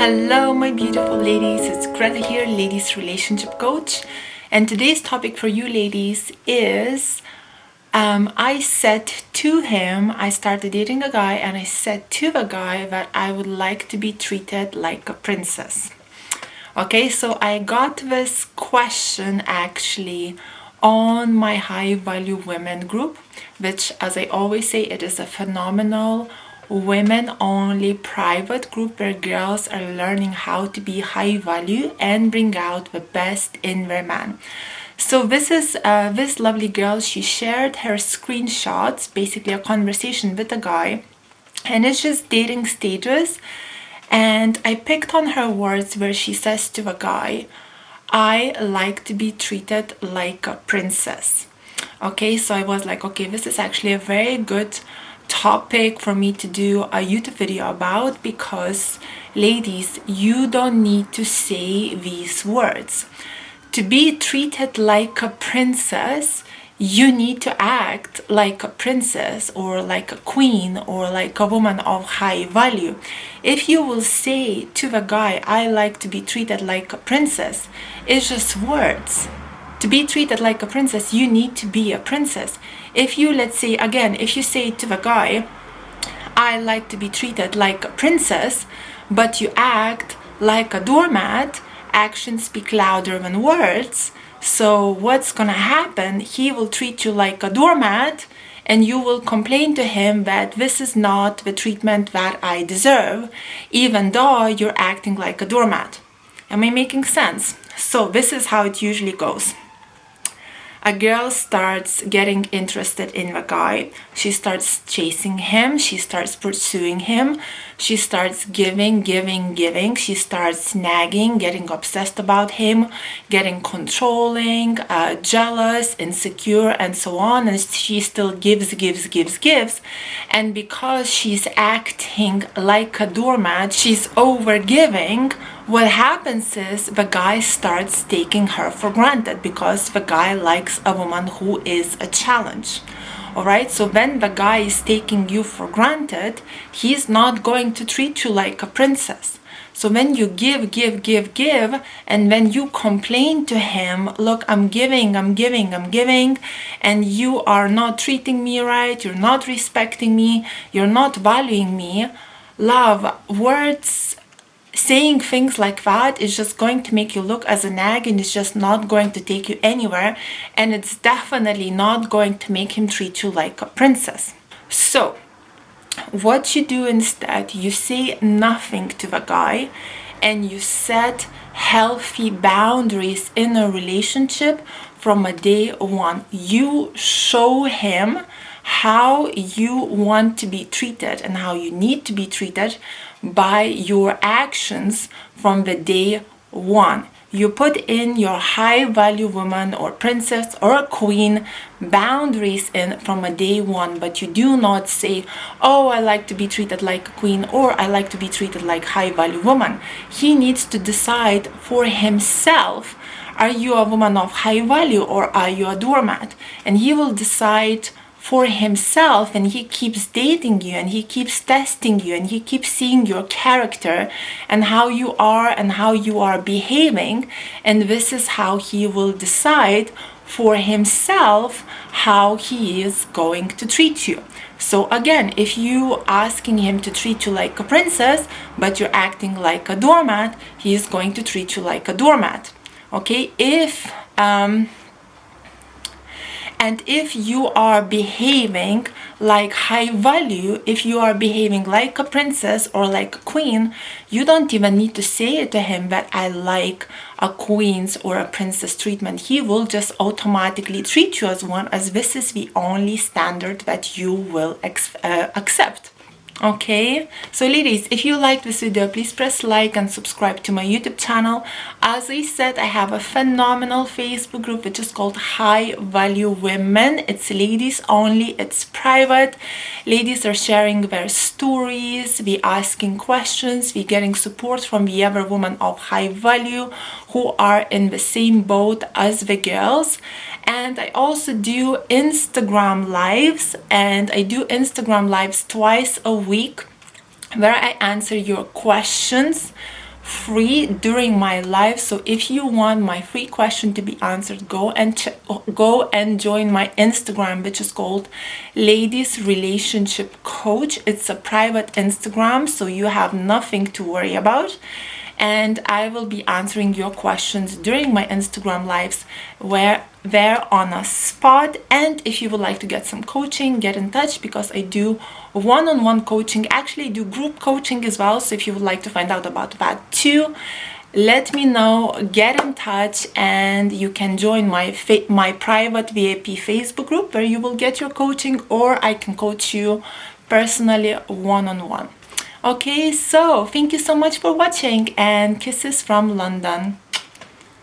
Hello my beautiful ladies, it's Greta here, ladies relationship coach, and today's topic for you ladies is I said to him, I started dating a guy and I said to the guy that I would like to be treated like a princess. Okay, so I got this question actually on my high value women group, which, as I always say, it is a phenomenal women only private group where girls are learning how to be high value and bring out the best in their man. So this is this lovely girl. She shared her screenshots, basically a conversation with a guy, and it's just dating stages. And I picked on her words where she says to the guy, I like to be treated like a princess. Okay, so I was like, okay, this is actually a very good topic for me to do a YouTube video about, because ladies, you don't need to say these words. To be treated like a princess, you need to act like a princess or like a queen or like a woman of high value. If you will say to the guy, I like to be treated like a princess, it's just words. To be treated like a princess, you need to be a princess. If you, let's say, again, if you say to the guy, I like to be treated like a princess, but you act like a doormat, actions speak louder than words. So what's gonna happen? He will treat you like a doormat and you will complain to him that this is not the treatment that I deserve, even though you're acting like a doormat. Am I making sense? So this is how it usually goes. A girl starts getting interested in the guy. She starts chasing him. She starts pursuing him. She starts giving. She starts nagging, getting obsessed about him, getting controlling, jealous, insecure, and so on. And she still gives. And because she's acting like a doormat, she's over giving. What happens is the guy starts taking her for granted because the guy likes a woman who is a challenge. Alright, so when the guy is taking you for granted, he's not going to treat you like a princess. So when you give, and when you complain to him, look, I'm giving, and you are not treating me right, you're not respecting me, you're not valuing me, love, words, saying things like that is just going to make you look as a nag, and it's just not going to take you anywhere, and it's definitely not going to make him treat you like a princess. So what you do instead, you say nothing to the guy and you set healthy boundaries in a relationship from a day one. You show him how you want to be treated and how you need to be treated by your actions from the day one. You put in your high value woman or princess or a queen boundaries in from a day one, but you do not say, oh, I like to be treated like a queen or I like to be treated like high value woman. He needs to decide for himself, are you a woman of high value or are you a doormat? And he will decide for himself, and he keeps dating you and he keeps testing you and he keeps seeing your character and how you are behaving, and this is how he will decide for himself how he is going to treat you. So again, if you asking him to treat you like a princess but you're acting like a doormat, he is going to treat you like a doormat. Okay, and if you are behaving like high value, if you are behaving like a princess or like a queen, you don't even need to say to him that I like a queen's or a princess treatment. He will just automatically treat you as one, as this is the only standard that you will accept. Okay, so ladies, if you like this video, please press like and subscribe to my YouTube channel. As I said, I have a phenomenal Facebook group which is called High Value Women. It's ladies only, it's private. Ladies are sharing their stories, we asking questions, we getting support from the other woman of high value who are in the same boat as the girls. And I also do Instagram lives, and I do Instagram lives twice a week where I answer your questions free during my live. So if you want my free question to be answered, go and join my Instagram, which is called Ladies Relationship Coach. It's a private Instagram, so you have nothing to worry about, and I will be answering your questions during my Instagram lives where they're on a spot. And if you would like to get some coaching, get in touch, because I do one-on-one coaching. Actually, I do group coaching as well, so if you would like to find out about that too, let me know, get in touch, and you can join my private VIP Facebook group where you will get your coaching, or I can coach you personally one-on-one. Okay, so thank you so much for watching, and kisses from London.